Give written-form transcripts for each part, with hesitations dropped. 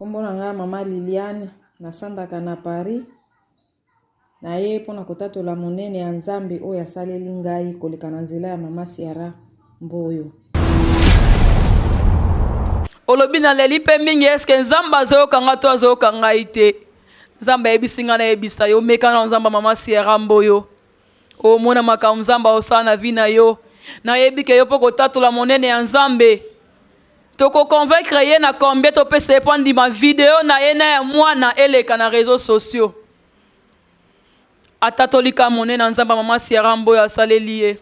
Kombo na nga mama Liliane nafandaka na Paris. Na ye pona kotatola monene ya Nzambe oyo asaleli ngai koleka na nzela ya mama Siara Mboyo. Olobi na leli pe mingi eske Nzambe azoyoka to azoyoka ngai te. Nzambe ayebisi nga na yebisa yo meka na Nzambe mama Siara Mboyo. O mona makambo Nzambe osala na vi na yo. Na yebike yo po kotatola monene ya Nzambe. Toko convaincre ye na combien to pe se prendre ma vidéo na ye na ya mwana eleka na réseaux sociaux. Atatolika monene na Nzambe mama Siara Mboyo asaleli ye.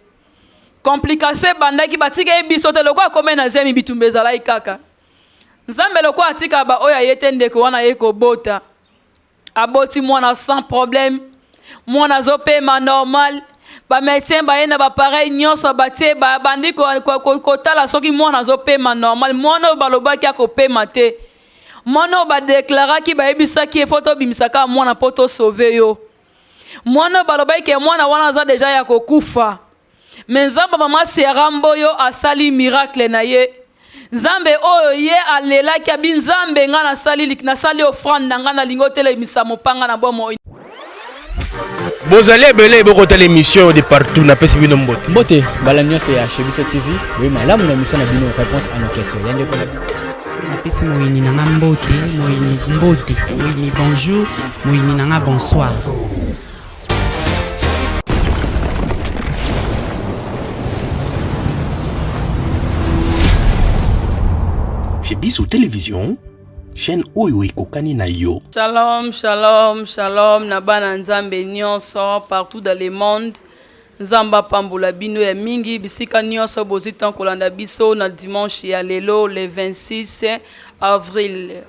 Complication bandaki batika biso te lokwa komena na zemi bitumbe ezalai kaka. Nzambe lokwa atika ba oya yete ndeko wana ye kobota. Aboti mwana sans problème. Mwana zopema normal. Ba médecin ba yena ba pareil nyonso batie ba bandi ko tala soki mwana zopema normal. Mwana balobaki akopema te. Mwana ba déclaraki ba yebisaki e photo bimisaka mwana poto sauver yo. Mwana balobaki ke mwana wana za deja ya kokufa. Mais Nzambe mama Siara Mboyo asali miracle na ye. Nzambe oyo ye alelaki abi Nzambe nga nasali offrande na nga na lingo telemisa mopanga na bomo. Bozali ebele bokota l'émission de partout na pesi bino mbote. Mbote bala nyonso ya Chebiso TV. Oui malamu na mission na bino réponse à nos questions. Yande ko na bino. Na pesi moyini na nga mbote, moyini mbote, moyini bonjour, moyini na nga bonsoir. Chebiso Télévision, chaîne oyo ekokani na yo. Shalom, shalom, shalom na bana Nzambe nyonso partout dans le monde. Nzamba pambola bino ya mingi bisika nyonso bozitan kolanda biso na dimanche ya lelo le 26 avril.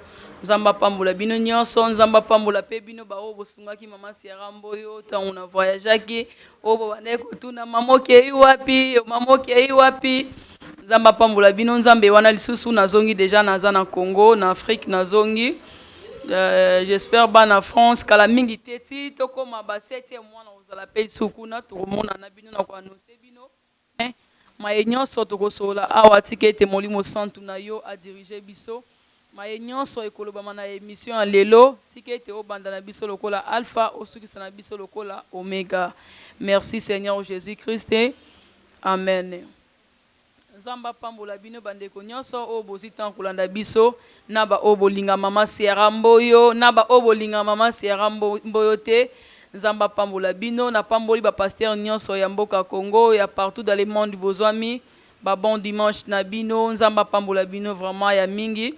Nzamba pambola bino nyonso, Nzamba pambola pe bino ba o bosungaki mama Siara Mboyo tango na voyageaki o bande kotuna mamoki yi wapi, mamoki yi wapi. Nzamba pambola bino Nzambe wana lisusu nazongi déjà naza na Congo, na Afrique nazongi. J'espère bana France kala mingi teti toko ma 7e mwana ozala pe sukuna tokomona na bino na kwa nose bino. Ma nyonso tokosola awa tikete molimo santu na yo a diriger biso. Ma nyonso ekoloba na émission ya lelo tikete obanda na biso lokola alpha osukisa na biso lokola omega. Merci Seigneur Jésus-Christ. Amen. Nzamba pambola bino bandeko nyonso o bozitan kolanda biso na ba obolinga mama Siara Mboyo na ba obolinga mama Siara Mboyo te. Nzamba pambola bino na pamboli ba pasteur nyonso ya mboka Congo ya partout dans le monde bozwami ba bon dimanche na bino. Nzamba pambola bino vraiment ya mingi.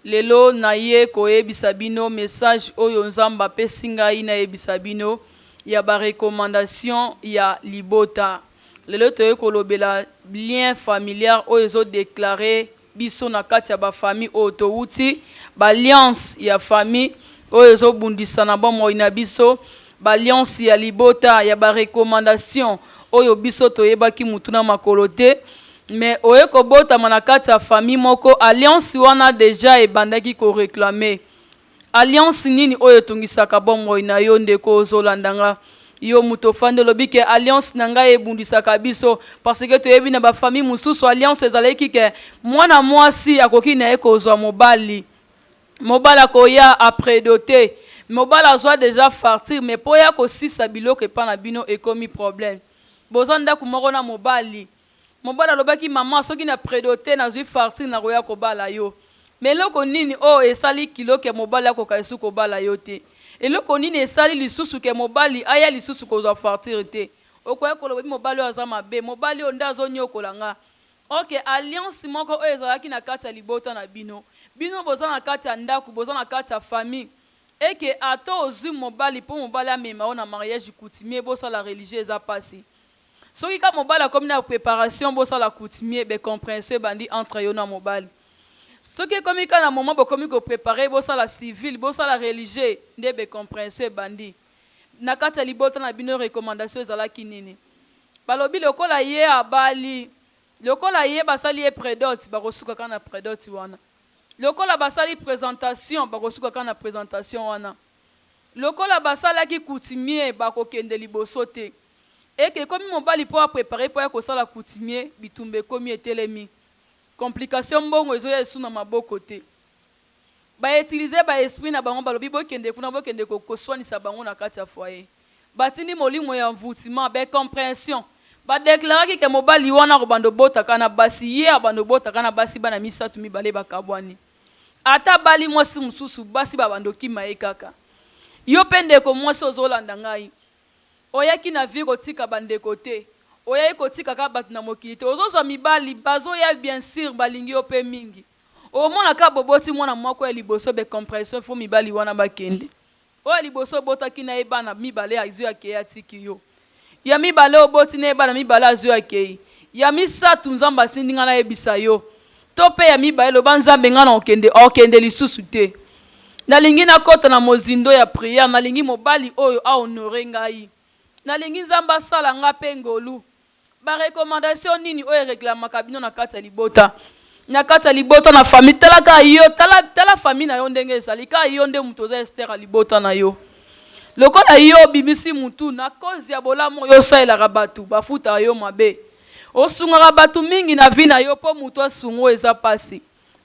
Lelo na ye koyebisa bino message oyo Nzamba pesi ngai na yebisa bino ya ba recommandation ya libota. Lelo toye kolobela lien familial oyo ezo déclarer biso na kati ya ba famille oto wuti ba alliance ya famille oyo ezo bundisa na bomo ina biso ba alliance ya libota ya ba recommandation oyo biso toyebaki mutuna makolo te mais oye kobota na kati ya famille moko alliance wana déjà ebandaki ko réclamer alliance nini oyo tungisaka bomo ina yo ndeko ozolandanga yo mutofande lobike alliance nanga ebundisaka biso parce que toyebi na ba famille mususu alliance ezaleki ke mwana mwasi akoki na ekozwa mobali akoya après doté mobali azwa déjà partir mais po ya ko sisa biloko epa na bino ekomi problème bozanda kumoko na mobali alobaki mama soki na prédoté na zwi partir na koya kobala yo mais loko nini o esali kilo ke mobali akoka esu kobala yo te eloko nini esali lisusu ke mobali aya lisusu kozwa fartir te okoya kolobi mobali aza mabe mobali onda azonyokola nga OK alliance moko oyo ezalaki na kati ya libota na bino boza na kati ya ndako boza na kati ya famille eke ato ozwi mobali po mobali amema ona mariage coutumier bosala religieux eza pasi soki ka mobali akomi na préparation bosala coutumier be compréhension bandi entre yo na mobali soki komi ka na moment bokomi ko préparer bosala civil bosala religieux ndebe compréhension bandi na kati ya libota na bino recommandation ezalaki nini balobi lokola ye abali lokola ye basali ye prédote bakosuka kana prédote wana lokola basali présentation bakosuka kana présentation wana lokola basalaki coutumier bakokende liboso te eke komi mobali po a préparer po ya kosala coutumier bitumbe komi etelemi complication mbongo ezoya esu na maboko te ba utiliser ba esprit na bango balobi bokende kuna bokende koswanisa bango na kati ya foyer batindi molimo ya mvutima ba compréhension ba déclarer que mobali wana ko bando botaka na basi ye bando botaka na basi bana misatu mibale bakabwani ata bali mwasi mususu basi babandoki maye kaka yo pende ko mwasi ozolanda ngai oyaki na vie kotika bandeko te oyaki kotika ka batu na mokili te ozozwa mibali bazoya bien sûr balingi yo pe mingi omona ka boboti mwana moko ya liboso be compression fo mibali wana bakende oya liboso botaki na ye bana mibale azu ya ke ya tiki yo ya mibale oboti na ye bana mibale azu ya ke ya misatu nzambe asindi nga na yebisa yo to pe ya mibale loba nzambe nga na okende lisusu te nalingi nakota na mozindo ya prière nalingi mobali oyo ahonore ngai nalingi nzambe asala nga pe ngolu barekomandation nini oyo reklamaka bino na kati ya libota na kati ya libota na famille talaka yo tala famille na yo ndenge ezali ka yo nde mutu oza Esther ya libota na yo lokola yo bimisi mutu na kozi ya bolamu yo osalelaka bato bafuta yo mabe osungaka bato mingi na vi na yo mpo mutu asungo eza pasi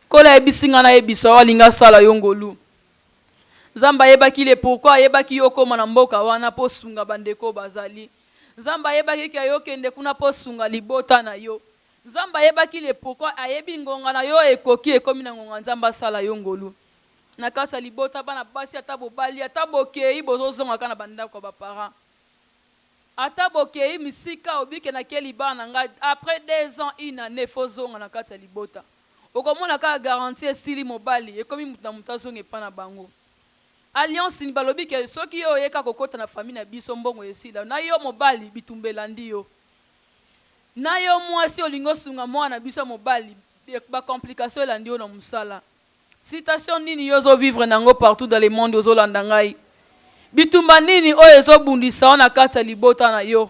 kola yebisi nga na yebisa walinga asala yo ngolu Nzambe ayebaki le pourquoi ayebaki yo koma na mboka wana po sunga bandeko bazali Nzambe ayebaki ke yo kende kuna po sunga libota na yo Nzambe ayebaki le pourquoi ayebi ngonga na yo ekoki ekomi na ngonga Nzambe asala yo ngolu na kasa libota bana basi ata bobali ata bokei bozozonga kana bandako ba parents ata bokei misika obike na keli bana nga après 2 ans une année fozonga na kasa libota okomona ka garantie sili mobali ekomi muta mutazonga pa na bango alliance ni balobi ke soki yo yeka kokota na famille na biso mbongo esila na yo mobali bitumbelandi yo na yo mwasi olingo sunga mwana biso mobali ba complication elandi yo na musala citation nini yo zo vivre nango partout dans le monde ozolanda ngai bitumba nini oyo ezobundisa na kati ya libota na yo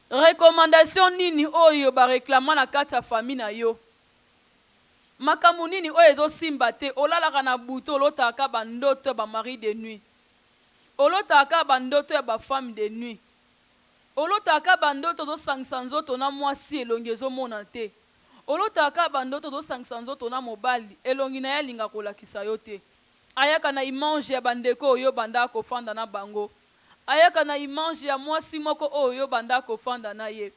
recommandation nini oyo ba réclama na kati ya famille na yo makambo nini oyo ezosimba te olalaka na buto olotaka bandoto ba mari de nuit olotaka bandoto ya ba femme de nuit olotaka bandoto ozosangisa nzoto na mwasi elongi ezomona te olotaka bandoto ozosangisa nzoto na mobali elongi na ye alinga kolakisa yo te ayaka na image ya bandeko oyo banda kofanda na bango ayaka na image ya mwasi moko oyo banda kofanda na ye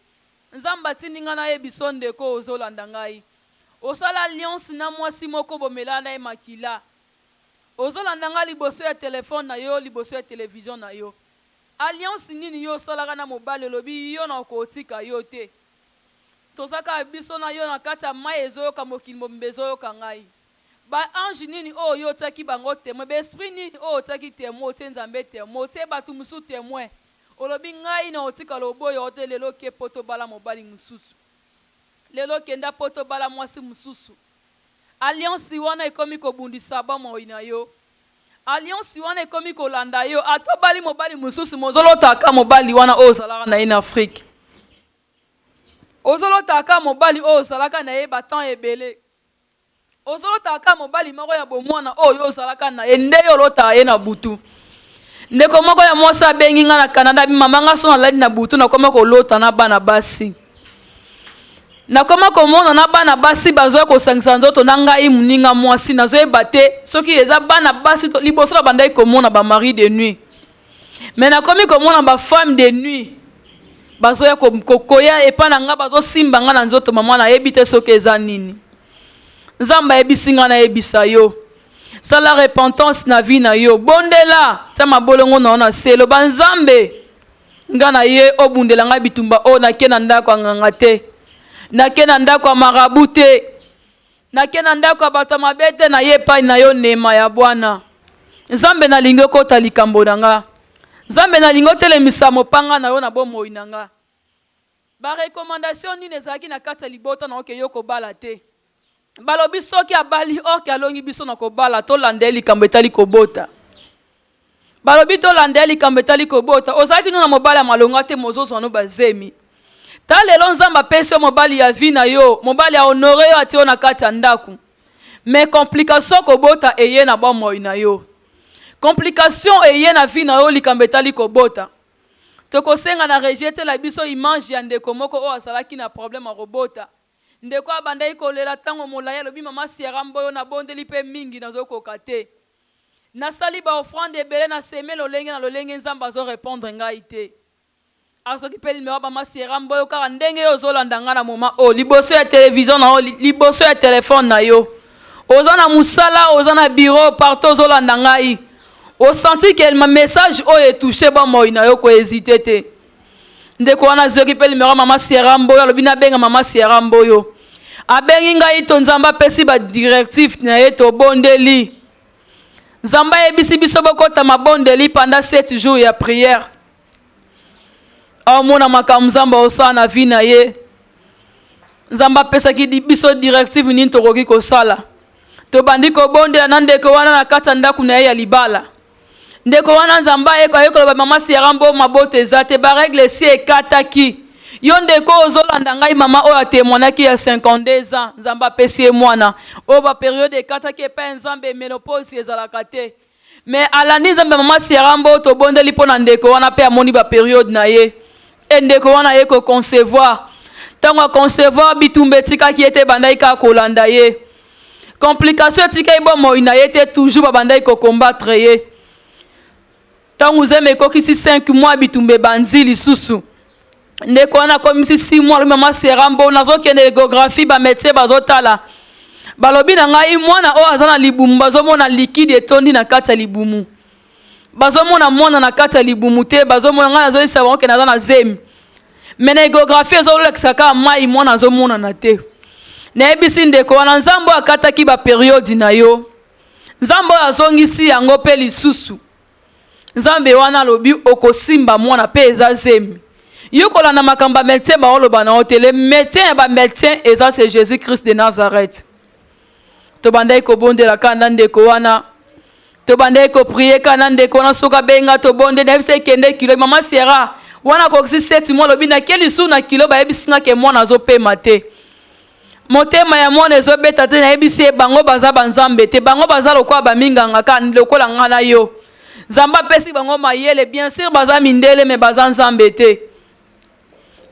Nzambe atindi nga na ye biso ndeko ozolanda ngai osala alliance na mwasi moko bomela na ye makila ozolanda nga liboso ya telefone na yo liboso ya television na yo alliance nini yo osalaka na mobali lobi yo na kotika yo te tozaka biso na yo na kati ya mai ezoyoka mokili mobimba ezoyoka ngai ba ange nini oyo otaki bango témoin ba esprit nini oyo otaki témoin otie Nzambe témoin otie bato mosusu témoin olobi ngai na otika loboyo ote lelo ke poto bala mobali mosusu lelo kenda poto bala mwasi mosusu alliance wana ekomi kobundisa bomoi na yo alliance wana ekomi kolanda yo atobali mobali mosusu mozolotaka mobali wana oyo ozalaka na ye na Afrique ozolotaka mobali oyo ozalaka na ye batan ebele ozolotaka mobali moko ya bomwana oyo ozalaka na ye nde yo olotaka ye na butu ndeko moko ya mwasi abengi nga na Canada bimama nga so nalali na butu nakoma kolota na bana basi nakoma komona na bana basi bazoya kosangisa nzoto na ngai muninga mwasi nazoyeba te soki eza bana basi liboso na bandai komona ba mari de nuit mais nakomi komona ba femme de nuit bazoya kokoya epa na nga bazosimba nga na nzoto mama nayebi te soki eza nini Nzambe ayebisi nga na yebisa yo sala repentance na vie na yo bondela ta mabolongo na ona selo banzambe nga na ye obundela nga bitumba o nake na ndako nganga te nake na ndako ya marabu te nake na ndako ya bato mabe te na ye epai na yo nema ya Bwana Nzambe nalingi okota likambo na nga Nzambe nalingi otelemisa mopanga na yo na bomoi na nga barekomandation nini ezalaki na kati ya libota na oke yo kobala te balobi soki abali oke alongi biso na kobala tolandeli likambo etali kobota balobi tolandeli likambo etali kobota ozalaki no na mobali ya malonga te mozozwa no bazemi ta lelo Nzambe apesi yo mobali ya vi na yo mobali ya honore yo ati yo na kati ya ndako mais complication kobota eye na bomoi na yo complication eye na vi na yo likambo etali kobota tokosenga na rejetela biso image ya ndeko moko oyo azalaki na problème ya kobota ndeko abandai kolela tango molaya lobi mama Sierra Mboyo na bondeli pe mingi nazokoka te nasali ba offrande ebele na seme lolenge na lolenge nzambe azo répondre ngai te asoki pe numéro mama Sierra Mboyo kaka ndenge yo ozolanda nga na moma o liboso ya télévision na o liboso ya téléphone na yo oza na musala oza na bureau partout ozolanda ngai o senti que ma message o est touché ba moi na yo ko hésiter te ndeko wana zoki pe numéro mama Sierra Mboyo lobi na benga mama Sierra Mboyo abengi ngai to nzamba pesi ba directif na ye to bondeli nzamba ebisi biso bokota mabondeli pendant 7 jours ya prière amona makambo nzamba osala na vie na ye nzamba pesaki biso directive nini tokoki kosala tobandi kobondela na ndeko wana na kati ya ndako na ye ya libala ndeko wana nzamba ayekoloba mama Sierra Mboyo mabote eza te baregle si ekataki yo ndeko ozolanda ngai mama oyo atémoinaki ya 52 ans nzamba apesi ye mwana oyo baperiode ekataki epai nzambe ménopause ezalaka te mais alandi nzambe mama Sierra Mboyo tobondeli mpo na ndeko wana mpe amoni baperiode na ye ndeko wana ye koconcevoir ntango aconcevoir bitumba etikaki ete bandai kaka kolanda ye complication etikaki bomoi na ye te toujours babandai kokombattre ye ntango nzambe ekokisi 5 mois bitumba ebanzi lisusu ndeko wana akomisi 6 mois mama Sierra Mboyo nazokende échographie bamédecin bazotala balobi na ngai mwana oyo aza na libumu bazomona liquide etondi na kati ya libumu bazomona mwana na kati ya libumu te bazomona ngai nazoyebisa bango kende aza na zemi me na échographie ezolekisa kaka mai mwana azomonana te nayebisi ndeko wana nzambe akataki baperiode na yo nzambe oyo azongisi yango mpe lisusu nzambe wana alobi okosimba mwana mpe eza zemi yo kolanda makambo ya médecin baoloba na yo te le médecin ya bamédecin eza c'est Jésus Christ de Nazareth tobandai kobondela kaka na ndeko wana tobandai koprie kaka na ndeko wana soki abenga tobonde nayebisa ekende kilo mama Sierra wana kokisi 7 mois lobi nake lisu na kilo bayebisinga ke mwana azopema te motema ya mwana ezobeta te nayebisi ye bango baza banzambe te bango baza lokola baminganga kaka lokola nga na yo nzambe apesi bango mayele bien sûr baza mindele me baza nzambe te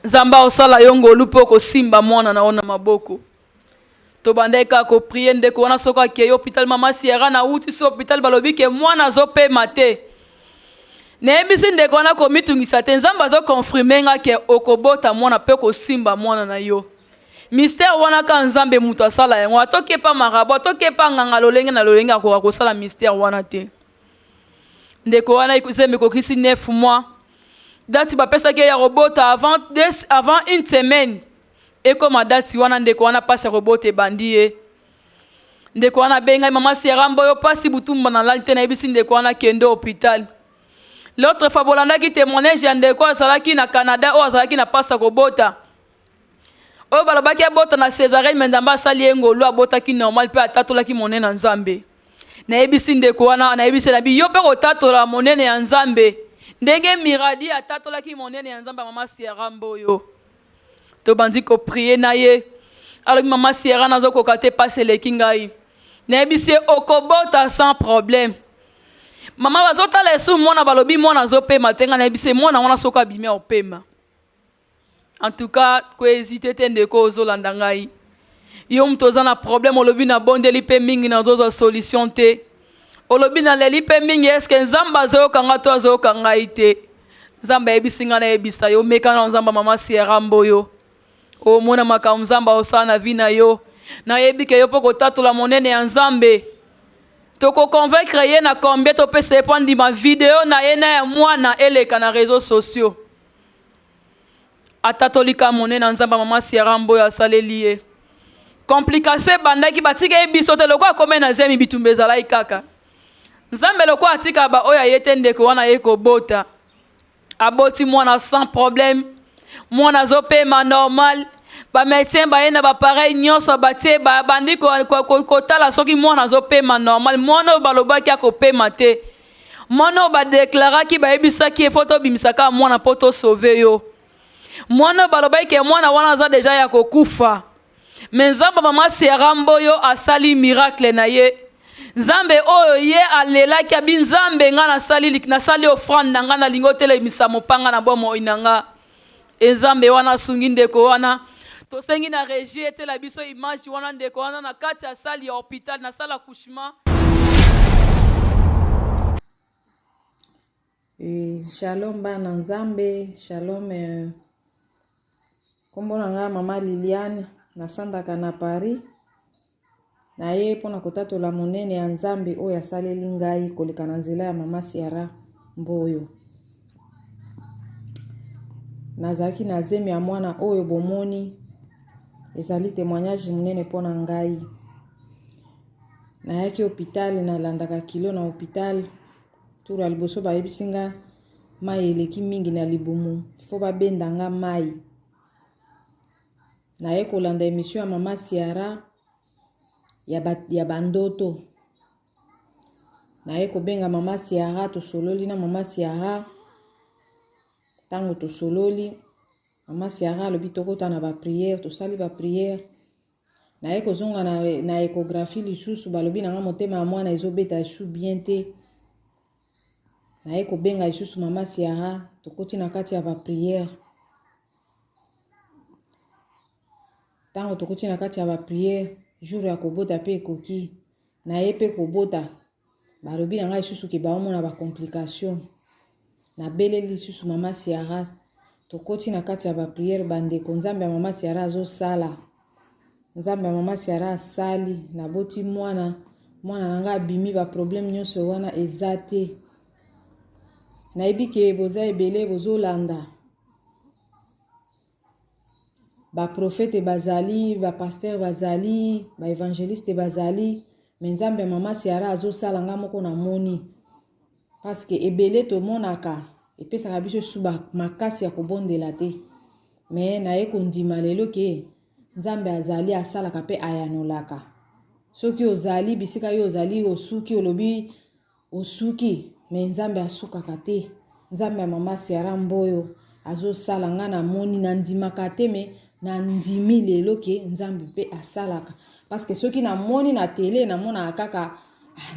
nzambe osala yo ngolu mpo kosimba mwana na yo na maboko tobandai kaka koprie ndeko wana soki akei hôpital mama Sierra na uti so hôpital balobi ke mwana azopema te nayebisi ndeko wana komitungisa te nzambe azokonfirme nga ke okobota mwana mpe kosimba mwana na yo mystère wana ka nzambe mutu asala yango atokepa marabo atokepa nganga lolenge na lolenge akoka kosala mystère wana te ndeko wana nzambe ekokisi 9 mois date bapesaki ya kobota avant une semaine ekoma date wana ndeko wana pasi ya kobota ebandi ye ndeko wana abengai mama Sierra Mboyo pasi butumba na lali te nayebisi ndeko wana kende hôpital l'autre fois bolandaki témoignage ya ndeko azalaki na Canada oyo azalaki na pasi ya kobota oyo balobaki abota na césarienne me nzambe asali ye ngolu abotaki normal mpe atatolaki monene ya nzambe nayebisi ndeko wana nayebisi nabi yo mpe kotatola monene ya nzambe ndenge miradi atatolaki monene ya nzambe mama Sierra Mboyo tobandi koprie na ye alobi mama Sierra nazokoka te pasi eleki ngai nayebisi ye okobota sans problème mama bazotala esu mwana balobi mwana azopema te nga nayebisi ye mwana wana soki abimi opema en tout cas kohésite te ndeko ozolanda ngai yo mutu oza na problème olobi na bondeli mpe mingi nazozwa solution te olobi na leli mpe mingi eske nzambe azoyoka nga to azoyoka ngai te nzambe ayebisi nga nayebisa yo meka na nzambe mama Sierra Mboyo omona makambo nzambe osala na vi na yo nayebi ke yo mpo kotatola monene ya nzambe tokoconvaincre ye na combien topesa ye mpo andima video na ye na ya mwana eleka na réseaux sociaux atatolika monene na nzambe mama Sierra Mboyo asaleli ye complication ebandaki batika ye biso te lokola akome na zemi bitumba ezalaki kaka nzambe lokola atika baoyo aye te ndeko wana ye kobota aboti mwana sans problème mwana azopema normal bamédecin baye na bapareil nyonso batie bandi kotala soki mwana azopema normal mwana oyo balobaki akopema te mwana oyo badeklaraki bayebisaki efo tobimisaka mwana mpo tosauve yo mwana oyo balobaki ke mwana wana aza deja ya kokufa me nzambe mama Sierra Mboyo asali miracle na ye nzambe oyo ye alelaki abi nzambe nga nasali offrande na nga nalingi otelemisa mopanga na bomoi na nga nzambe wana asungi ndeko wana tosengi na régie etela biso image wana ndeko wana na kati ya sali ya hôpital na sala accouchement. Shalom bana nzambe, shalom. Kombo na nga mama Liliane nafandaka na Paris. Na ye mpona kotatola monene ya nzambe oyo asaleli ngai koleka na nzela ya mama Siara Mboyo. Nazalaki na zemi ya mwana oyo bomoni ezali témoignage monene mpona ngai. Nayaki hôpital nalandaka kilo na hôpital. Tour ya liboso bayebisi nga mai eleki mingi na libumu, fo babenda nga mai. Naye kolanda émission ya mama Siara ya bandoto. Naye kobenga mama Siara tosololi na mama Siara. Tango tosololi mama Siara alobi tokota na ba prière, tosali ba prière. Naye kozonga na échographie lisusu balobi na nga motema ya mwana ezobeta esu bien te. Naye kobenga lisusu mama Siara tokoti na kati ya ba prière. Tango tokoti na kati ya ba prière, jour ya kobota pe ekoki. Naye pe kobota balobi na nga lisusu ke baomona ba complication. Na beleli lisusu mama Siara tokoti na kati ya ba prière bandeko. Nzambe ya mama Siara azosala. Nzambe ya mama Siara asali na boti mwana nanga abimi ba problème nyonso wana ezate. Nayebi ke boza ebele bozolanda ba prophète bazali, ba pasteur bazali, ba évangéliste bazali, mais Nzambe ya mama Siara azosala nga moko na moni. Parce que ebele to monaka epesaka biso suba makasi ya kobondela te. Mais naye kondima lelo ke Nzambe azali asalaka pe ayanolaka. Soki ozali bisika yo ozali osuki olobi osuki, mais Nzambe asukaka te. Nzambe ya mama Siara Mboyo azosala nga na moni na ndimaka te, mais na ndimi lelo ke Nzambe pe asalaka. Parce que soki na moni na télé na mona kaka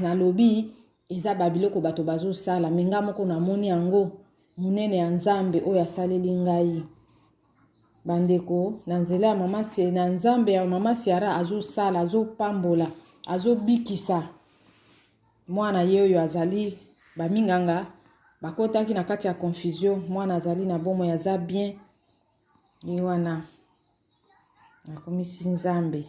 na lobi eza babiloko bato bazosala, mais nga moko na moni yango munene ya Nzambe oyo asaleli ngai. Bandeko na nzela ya mama na Nzambe ya mama Siara azosala, azopambola, azobikisa mwana ye oyo azali baminganga bakotaki na kati ya confusion. Mwana azali na bomo ya za bien ye wana nakomisi Nzambe.